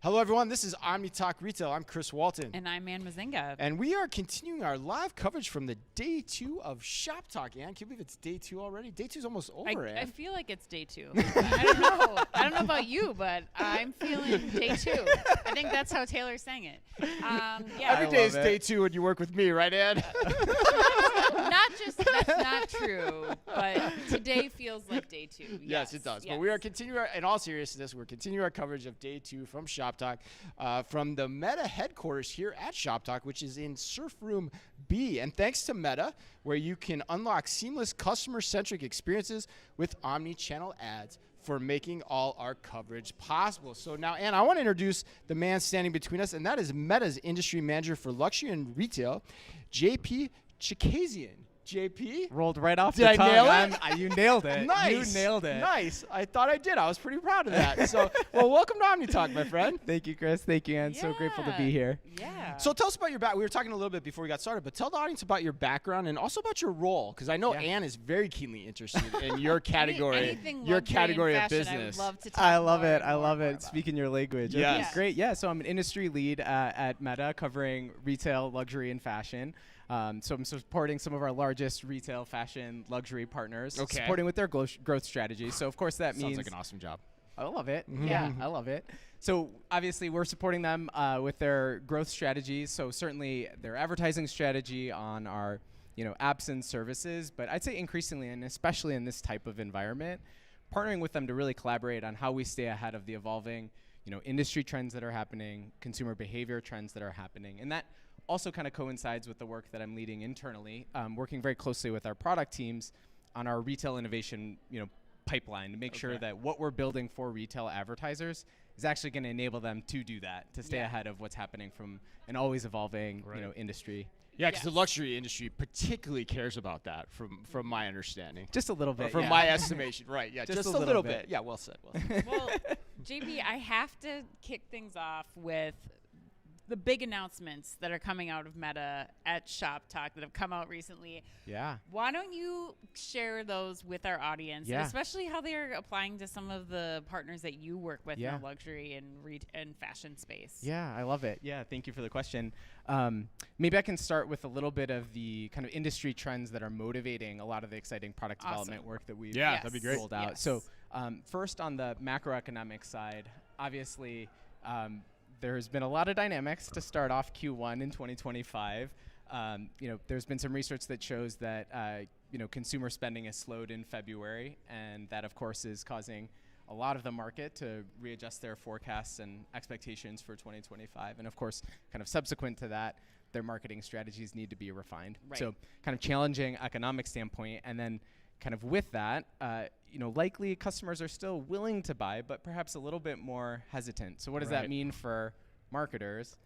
Hello, everyone. This is Omni Talk Retail. I'm Chris Walton. And I'm Mezzenga. And we are continuing our live coverage from the day 2 of Shoptalk. Ann, can you believe it's day 2 already? Day 2 is almost over, Ann. I feel like it's day 2. I don't know. I don't know about you, but I'm feeling day 2. I think that's how Taylor sang it. Yeah. Every day is day 2 when you work with me, right, Ann? That's not true, but today feels like day 2. Yes, it does. Yes. But we are continuing, in all seriousness, we're continuing our coverage of day 2 from Shoptalk, from the Meta headquarters here at Shoptalk, which is in Surf Room B. And thanks to Meta, where you can unlock seamless customer-centric experiences with omni-channel ads for making all our coverage possible. So now, Ann, I want to introduce the man standing between us, and that is Meta's industry manager for luxury and retail, JP Chookaszian. JP? Rolled right off the tongue. Did I nail it? You nailed it. Nice. You nailed it. Nice. I thought I did. I was pretty proud of that. So, well, welcome to Omni Talk, my friend. Thank you, Chris. Thank you, Ann. So grateful to be here. Yeah. So tell us about your background. We were talking a little bit before we got started, but tell the audience about your background and also about your role, because I know Ann is very keenly interested in your category, your category of business. I love it. I love it. Speaking your language. Yes. Okay, great. Yeah. So I'm an industry lead at Meta, covering retail, luxury, and fashion. So I'm supporting some of our largest retail, fashion, luxury partners, supporting with their growth strategy. So of course that means sounds like an awesome job. I love it. Yeah, I love it. So obviously we're supporting them with their growth strategies. So certainly their advertising strategy on our apps and services, but I'd say increasingly, and especially in this type of environment, partnering with them to really collaborate on how we stay ahead of the evolving industry trends that are happening, consumer behavior trends that are happening, and that also kind of coincides with the work that I'm leading internally, working very closely with our product teams on our retail innovation pipeline to make sure that what we're building for retail advertisers is actually going to enable them to do that, to stay ahead of what's happening from an always evolving industry. Yeah, because the luxury industry particularly cares about that, from my understanding. Just a little bit. From my estimation, right? Yeah, just a little bit. Yeah, well said. Well, JP, I have to kick things off with the big announcements that are coming out of Meta at Shoptalk that have come out recently. Yeah. Why don't you share those with our audience, and especially how they're applying to some of the partners that you work with in the luxury and fashion space? Yeah, I love it. Yeah, thank you for the question. Maybe I can start with a little bit of the kind of industry trends that are motivating a lot of the exciting product development work that we've that'd be great. rolled out. Yes. So first on the macroeconomic side, obviously there's been a lot of dynamics to start off Q1 in 2025. There's been some research that shows that consumer spending has slowed in February, and that of course is causing a lot of the market to readjust their forecasts and expectations for 2025. And of course, kind of subsequent to that, their marketing strategies need to be refined. Right. So kind of challenging economic standpoint, and then kind of with that, likely customers are still willing to buy, but perhaps a little bit more hesitant. So what does that mean for marketers?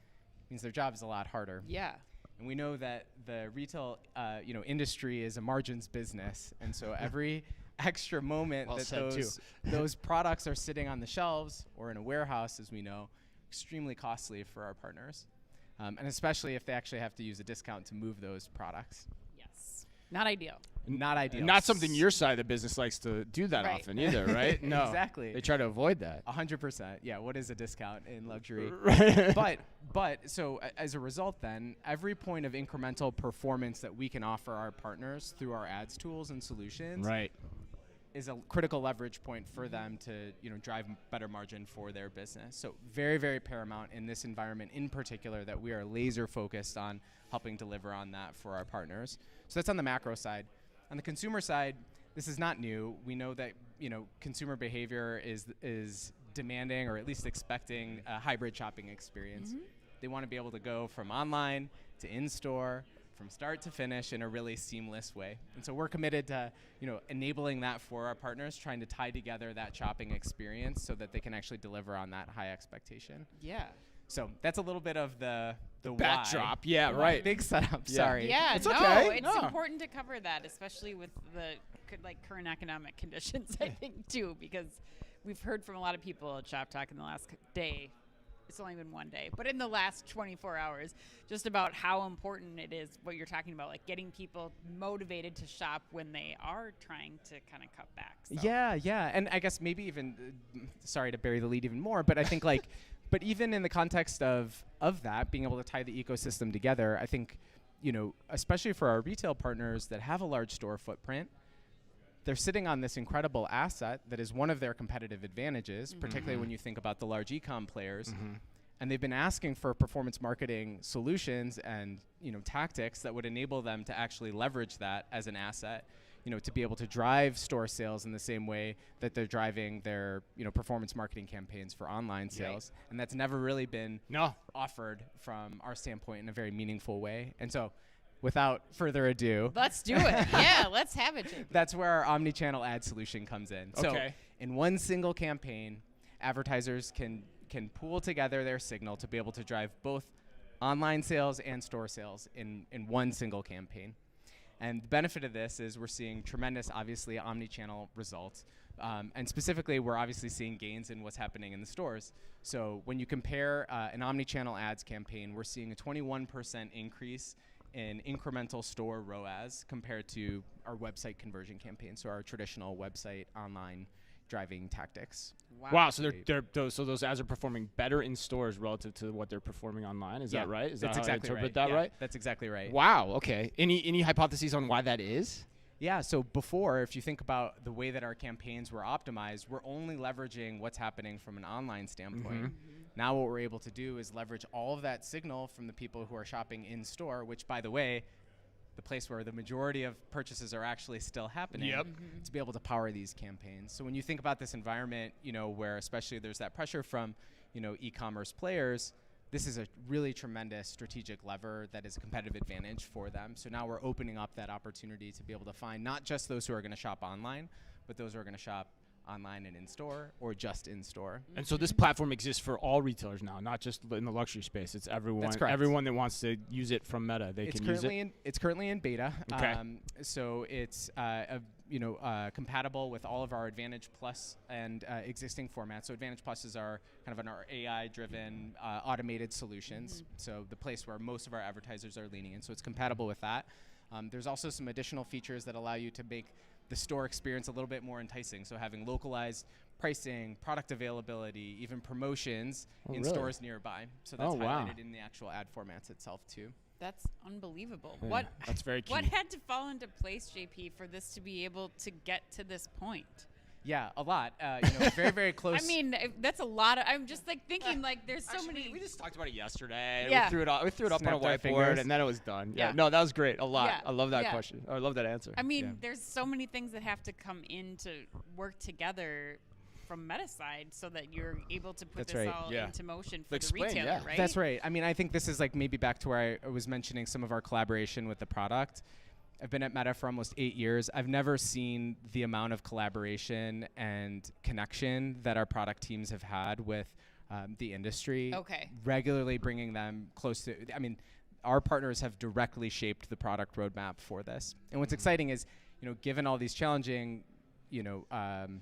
It means their job is a lot harder. Yeah. And we know that the retail, industry is a margins business, and so every extra moment Well that said, those products are sitting on the shelves or in a warehouse, as we know, extremely costly for our partners, and especially if they actually have to use a discount to move those products. Yes. Not ideal. Not ideal. Not something your side of the business likes to do that often either, right? No. Exactly. They try to avoid that. 100%. Yeah. What is a discount in luxury? Right. But so as a result, then every point of incremental performance that we can offer our partners through our ads tools and solutions, is a critical leverage point for them to drive better margin for their business. So very, very paramount in this environment in particular that we are laser focused on helping deliver on that for our partners. So that's on the macro side. On the consumer side, this is not new. We know that consumer behavior is demanding, or at least expecting, a hybrid shopping experience. They want to be able to go from online to in-store, from start to finish in a really seamless way. And so we're committed to enabling that for our partners, trying to tie together that shopping experience so that they can actually deliver on that high expectation. Yeah. So that's a little bit of the backdrop. Why. Yeah, right. Big setup. Yeah. Sorry. Yeah, It's no, okay. it's No. important to cover that, especially with the current economic conditions, I think, too, because we've heard from a lot of people at Shoptalk in the last day. It's only been one day, but in the last 24 hours, just about how important it is, what you're talking about, like getting people motivated to shop when they are trying to kind of cut back. So. Yeah. And I guess maybe even, sorry to bury the lead even more, but I think But even in the context of that, being able to tie the ecosystem together, I think, especially for our retail partners that have a large store footprint, they're sitting on this incredible asset that is one of their competitive advantages, particularly when you think about the large e-com players. And they've been asking for performance marketing solutions and tactics that would enable them to actually leverage that as an asset, to be able to drive store sales in the same way that they're driving their performance marketing campaigns for online sales. And that's never really been offered from our standpoint in a very meaningful way. And so without further ado, let's do it. Yeah, let's have it, JP. That's where our omni-channel ad solution comes in. So in one single campaign, advertisers can pool together their signal to be able to drive both online sales and store sales in one single campaign. And the benefit of this is we're seeing tremendous, obviously, omni-channel results. And specifically, we're obviously seeing gains in what's happening in the stores. So when you compare an omni-channel ads campaign, we're seeing a 21% increase in incremental store ROAS compared to our website conversion campaign, so our traditional website online driving tactics. Wow. So so those ads are performing better in stores relative to what they're performing online. Is that right? Is that's that exactly how I interpret right. that right? That's exactly right. Wow. Okay. Any hypotheses on why that is? Yeah. So before, if you think about the way that our campaigns were optimized, we're only leveraging what's happening from an online standpoint. Now what we're able to do is leverage all of that signal from the people who are shopping in store, which, by the way, the place where the majority of purchases are actually still happening, to be able to power these campaigns. So when you think about this environment, where especially there's that pressure from, e-commerce players, this is a really tremendous strategic lever that is a competitive advantage for them. So now we're opening up that opportunity to be able to find not just those who are going to shop online, but those who are going to shop online and in-store or just in-store. And so this platform exists for all retailers now, not just in the luxury space. It's everyone. That's correct. Everyone that wants to use it from Meta, they can use it. It's currently in beta. Okay. So it's compatible with all of our Advantage Plus and existing formats. So Advantage Plus is our AI-driven automated solutions. So the place where most of our advertisers are leaning in. So it's compatible with that. There's also some additional features that allow you to make the store experience a little bit more enticing. So having localized pricing, product availability, even promotions in stores nearby. So that's highlighted in the actual ad formats itself too. That's unbelievable. Yeah, that's very key. What had to fall into place, JP, for this to be able to get to this point? Yeah, a lot. Very, very close. I mean, that's a lot. I'm just thinking there's so Actually, many. we just talked about it yesterday. Yeah. We threw it up on a whiteboard, fingers. and then it was done. Yeah. No, that was great. A lot. Yeah. I love that Yeah. question. I love that answer. I mean, there's so many things that have to come in to work together from Meta side so that you're able to put this all into motion for the retailer, right? That's right. I mean, I think this is maybe back to where I was mentioning some of our collaboration with the product. I've been at Meta for almost 8 years. I've never seen the amount of collaboration and connection that our product teams have had with the industry. Okay. Regularly bringing them close to, our partners have directly shaped the product roadmap for this. And what's exciting is, given all these challenging, kind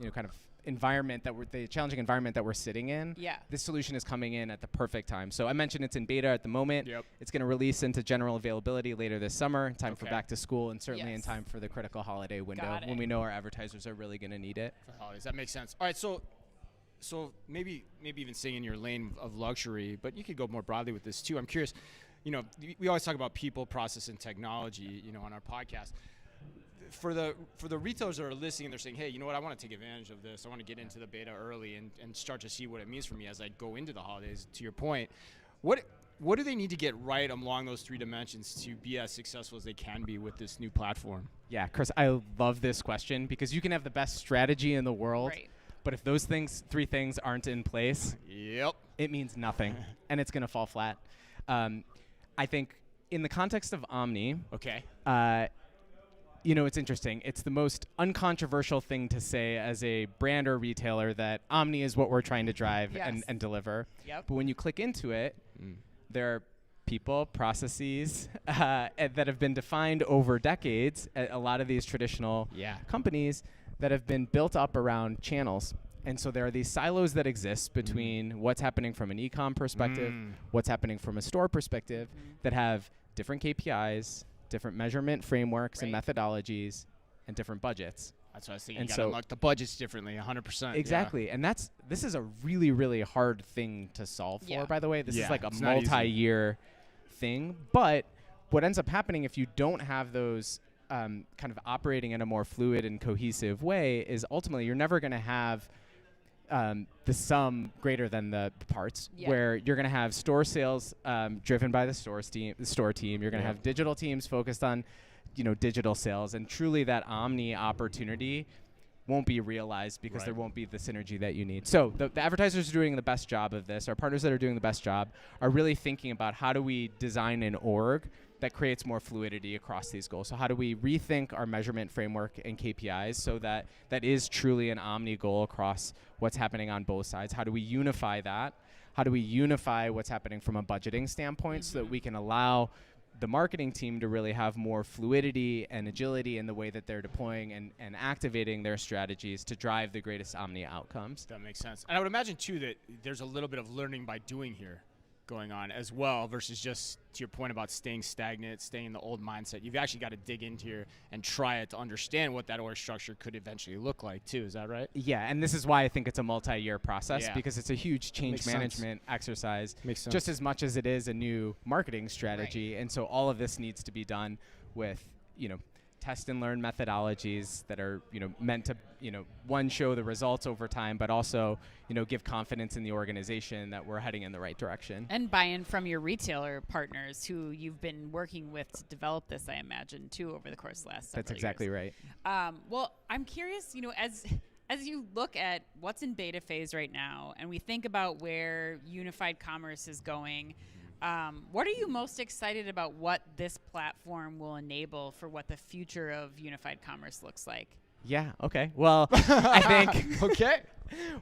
of the challenging environment that we're sitting in, this solution is coming in at the perfect time. So I mentioned it's in beta at the moment. It's going to release into general availability later this summer, in time for back to school, and certainly in time for the critical holiday window when we know our advertisers are really going to need it. For holidays, that makes sense. All right, so maybe even staying in your lane of luxury, but you could go more broadly with this too. I'm curious, we always talk about people, process, and technology, on our podcast. For the retailers that are listening, they're saying, hey, you know what, I want to take advantage of this. I want to get into the beta early and start to see what it means for me as I go into the holidays. To your point, what do they need to get right along those three dimensions to be as successful as they can be with this new platform? Yeah, Chris, I love this question because you can have the best strategy in the world, but if those three things aren't in place, it means nothing, and it's going to fall flat. I think in the context of Omni, it's interesting. It's the most uncontroversial thing to say as a brand or retailer that Omni is what we're trying to drive and deliver. But when you click into it, there are people, processes that have been defined over decades at a lot of these traditional companies that have been built up around channels. And so there are these silos that exist between what's happening from an e-com perspective, what's happening from a store perspective, that have different KPIs, different measurement frameworks and methodologies, and different budgets. That's what I was thinking. And You got to so- unlock the budgets differently, 100%. Exactly, and this is a really, really hard thing to solve for. Yeah. By the way, this Yeah, is like a it's not easy. multi-year thing. But what ends up happening if you don't have those kind of operating in a more fluid and cohesive way is ultimately you're never going to have the sum greater than the parts. Yeah. Where you're going to have store sales driven by the store team. You're going to Yeah. have digital teams focused on digital sales, and truly that omni opportunity won't be realized because there won't be the synergy that you need. So the advertisers are doing the best job of this. Our partners that are doing the best job are really thinking about how do we design an org that creates more fluidity across these goals. So how do we rethink our measurement framework and KPIs so that is truly an omni goal across what's happening on both sides? How do we unify that? How do we unify what's happening from a budgeting standpoint so that we can allow the marketing team to really have more fluidity and agility in the way that they're deploying and activating their strategies to drive the greatest omni outcomes. That makes sense. And I would imagine, too, that there's a little bit of learning by doing here going on as well versus just, to your point about staying stagnant, staying in the old mindset. You've actually got to dig into here and try it to understand what that org structure could eventually look like, too. Is that right? Yeah, and this is why I think it's a multi-year process Yeah. because it's a huge change Makes sense. management exercise. Makes sense. Just as much as it is a new marketing strategy. And so all of this needs to be done with, test and learn methodologies that are, meant to, one, show the results over time, but also, give confidence in the organization that we're heading in the right direction. And buy-in from your retailer partners who you've been working with to develop this, I imagine, too, over the course of the last several That's exactly years. right. Well, I'm curious, as you look at what's in beta phase right now, and we think about where unified commerce is going, what are you most excited about what this platform will enable for what the future of unified commerce looks like? Yeah, okay. Well, I think... Okay.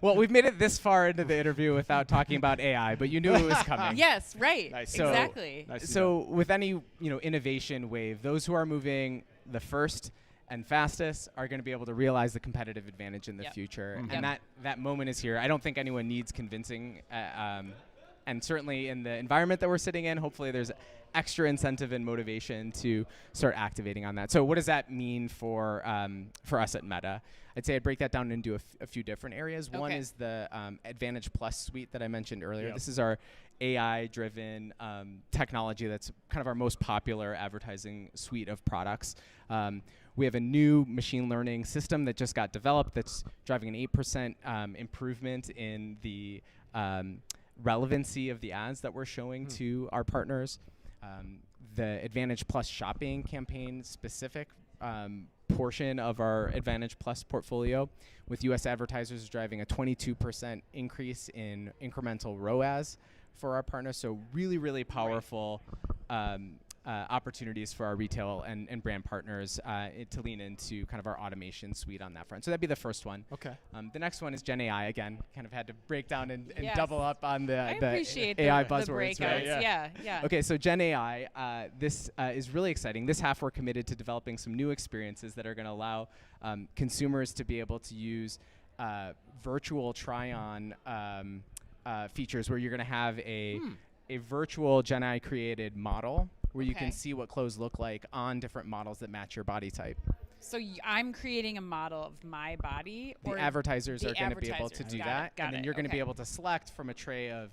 Well, we've made it this far into the interview without talking about AI, but you knew it was coming. Yes, right. Nice. So- Exactly. Nice to So with any innovation wave, those who are moving the first and fastest are going to be able to realize the competitive advantage in the Yep. future, Mhm. and Yep. that moment is here. I don't think anyone needs convincing, and certainly in the environment that we're sitting in, hopefully there's extra incentive and motivation to start activating on that. So what does that mean for us at Meta? I'd say I'd break that down into a few different areas. One Okay. is the Advantage Plus suite that I mentioned earlier. Yep. This is our AI-driven technology that's kind of our most popular advertising suite of products. We have a new machine learning system that just got developed that's driving an 8% improvement in the relevancy of the ads that we're showing to our partners. The Advantage Plus shopping campaign specific portion of our Advantage Plus portfolio with US advertisers is driving a 22% increase in incremental ROAS for our partners. So really, really powerful opportunities for our retail and brand partners to lean into kind of our automation suite on that front. So that'd be the first one. Okay. The next one is GenAI. Again, kind of had to break down and Yes. double up on the I appreciate AI the buzzwords. breakouts. Right? Yeah. Okay, so GenAI, this is really exciting. This half we're committed to developing some new experiences that are going to allow consumers to be able to use virtual try-on features where you're going to have a virtual GenAI created model where you Okay. can see what clothes look like on different models that match your body type. So I'm creating a model of my body, The or advertisers the are going to be able to advertisers. do Got that, it, got and then it, you're going to be okay. able to select from a tray of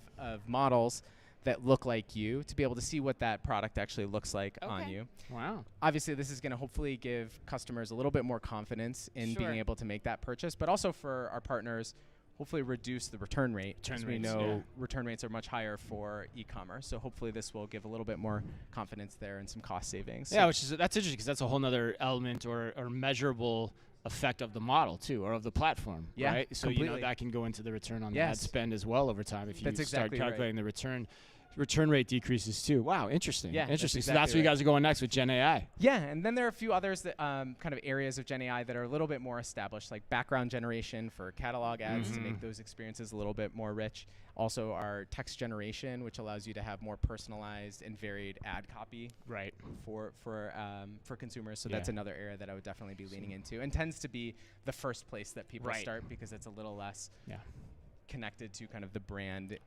models that look like you to be able to see what that product actually looks like on Okay. you. Wow. Obviously, this is going to hopefully give customers a little bit more confidence in Sure. being able to make that purchase, but also for our partners, hopefully reduce the return rate. Return As we rates, know yeah. return rates are much higher for e-commerce, so hopefully this will give a little bit more confidence there and some cost savings. Yeah, that's interesting because that's a whole nother element or measurable effect of the model too, or of the platform. Yeah, right. So completely. that can go into the return on the ad Yes. spend as well over time if you That's start exactly right. calculating the return rate decreases too. Wow, interesting. Yeah, that's interesting. So exactly that's where you right. guys are going next with Gen AI. Yeah, and then there are a few others that kind of areas of GenAI that are a little bit more established, like background generation for catalog ads to make those experiences a little bit more rich. Also, our text generation, which allows you to have more personalized and varied ad copy Right. for consumers. So Yeah. that's another area that I would definitely be leaning into, and tends to be the first place that people Right. start because it's a little less Yeah. connected to kind of the brand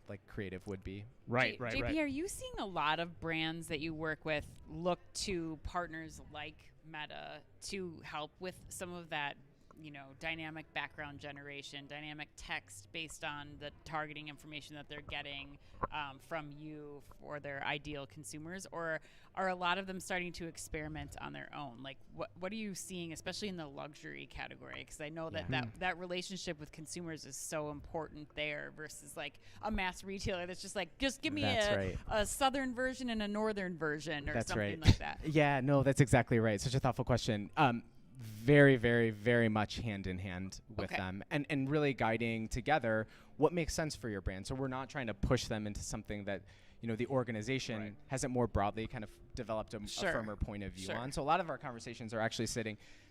like creative would be. Right. JP, are you seeing a lot of brands that you work with look to partners like Meta to help with some of that, dynamic background generation, dynamic text based on the targeting information that they're getting from you for their ideal consumers? Or are a lot of them starting to experiment on their own? Like, what are you seeing, especially in the luxury category? Because I know that relationship with consumers is so important there versus like a mass retailer that's just like, just give me a southern version and a northern version or something like that. Yeah, no, that's exactly right. Such a thoughtful question. Very, very, very much hand in hand with them and really guiding together what makes sense for your brand. So we're not trying to push them into something that, the organization hasn't more broadly kind of developed a firmer point of view on. So a lot of our conversations are actually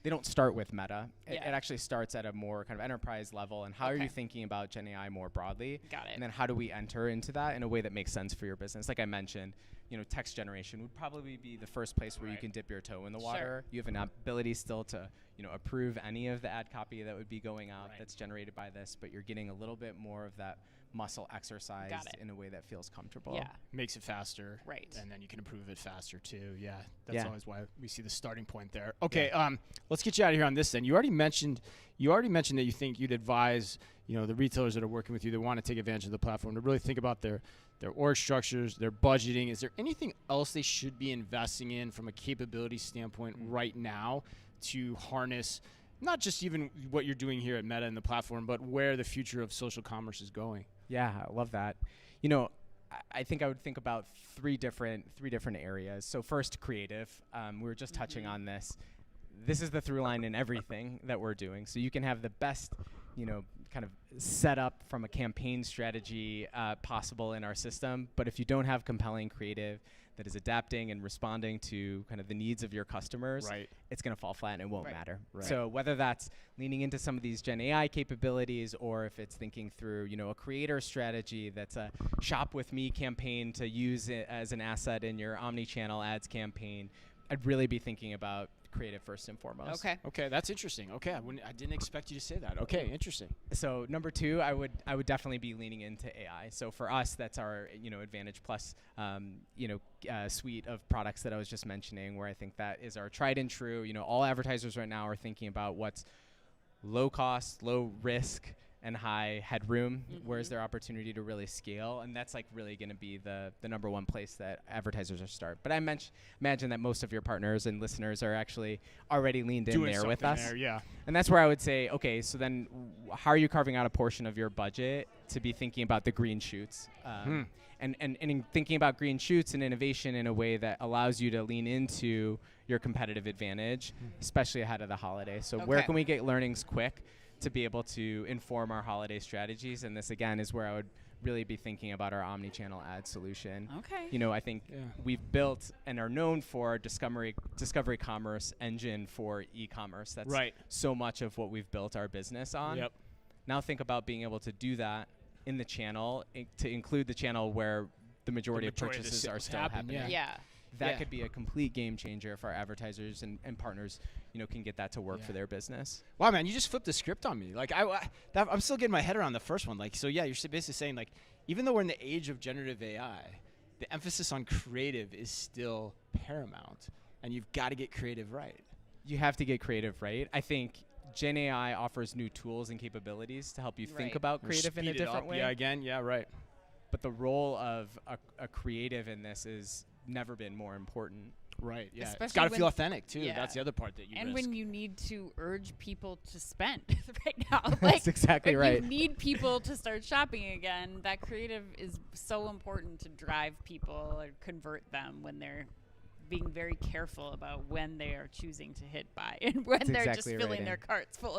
they don't start with Meta. It actually starts at a more kind of enterprise level. And how are you thinking about GenAI more broadly? Got it. And then how do we enter into that in a way that makes sense for your business? Like I mentioned, text generation would probably be the first place where you can dip your toe in the water. You have an ability still to, approve any of the ad copy that would be going out that's generated by this, but you're getting a little bit more of that muscle exercise in a way that feels comfortable. Yeah, makes it faster. Right. And then you can improve it faster too. Yeah, that's always why we see the starting point there. Okay, let's get you out of here on this then. You already mentioned that you think you'd advise, the retailers that are working with you that want to take advantage of the platform to really think about their org structures, their budgeting. Is there anything else they should be investing in from a capability standpoint right now to harness not just even what you're doing here at Meta and the platform, but where the future of social commerce is going? Yeah, I love that. I think I would think about three different areas. So first, creative. We were just touching on this. This is the through line in everything that we're doing. So you can have the best, kind of set up from a campaign strategy possible in our system. But if you don't have compelling creative that is adapting and responding to kind of the needs of your customers, it's going to fall flat and it won't matter. So whether that's leaning into some of these Gen AI capabilities or if it's thinking through, a creator strategy that's a shop with me campaign to use it as an asset in your omni-channel ads campaign, I'd really be thinking about creative first and foremost. Okay, that's interesting. Okay, I didn't expect you to say that. Okay, interesting. So number two, I would definitely be leaning into AI. So for us, that's our Advantage Plus suite of products that I was just mentioning, where I think that is our tried and true. All advertisers right now are thinking about what's low cost, low risk, and high headroom. Where's their opportunity to really scale? And that's like really going to be the number one place that advertisers are start. But I imagine that most of your partners and listeners are actually already leaned in there with us. And that's where I would say, okay, so then how are you carving out a portion of your budget to be thinking about the green shoots? And in thinking about green shoots and innovation in a way that allows you to lean into your competitive advantage, especially ahead of the holiday. So where can we get learnings quick to be able to inform our holiday strategies? And this, again, is where I would really be thinking about our omni-channel ad solution. I think we've built and are known for discovery commerce engine for e-commerce. That's so much of what we've built our business on. Now think about being able to do that in the channel, to include the channel where the majority of purchases are still happening. That could be a complete game changer if our advertisers and partners, can get that to work for their business. Wow, man, you just flipped the script on me. Like I'm still getting my head around the first one. Like, so yeah, you're basically saying like, even though we're in the age of generative AI, the emphasis on creative is still paramount, and you've got to get creative right. You have to get creative right. I think Gen AI offers new tools and capabilities to help you think about creative in a different way. But the role of a creative in this is never been more important. Especially it's got to feel authentic too. That's the other part that you risk. When you need to urge people to spend right now. That's exactly right. You need people to start shopping again. That creative is so important to drive people or convert them when they're being very careful about when they are choosing to hit buy and when they're just filling their carts full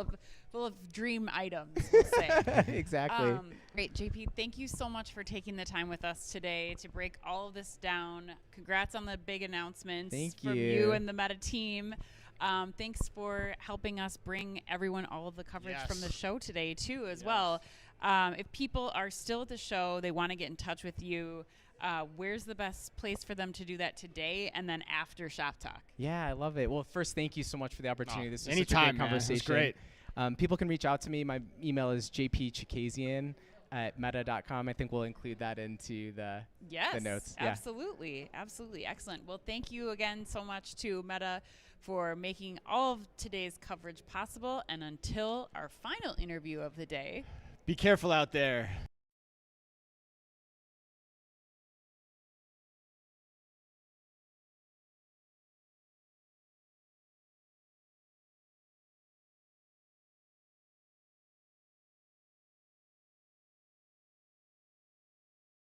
of dream items, we'll say. Exactly. Great, JP, thank you so much for taking the time with us today to break all of this down. Congrats on the big announcements from you and the Meta team. Thanks for helping us bring everyone all of the coverage from the show today too as well. If people are still at the show, they want to get in touch with you, where's the best place for them to do that today and then after Shoptalk? Yeah, I love it. Well, first, thank you so much for the opportunity. This is anytime, such a great conversation. This is great. People can reach out to me. My email is JP Chookaszian at meta.com. I think we'll include that into the notes. Absolutely. Absolutely. Excellent. Well, thank you again so much to Meta for making all of today's coverage possible. And until our final interview of the day, be careful out there.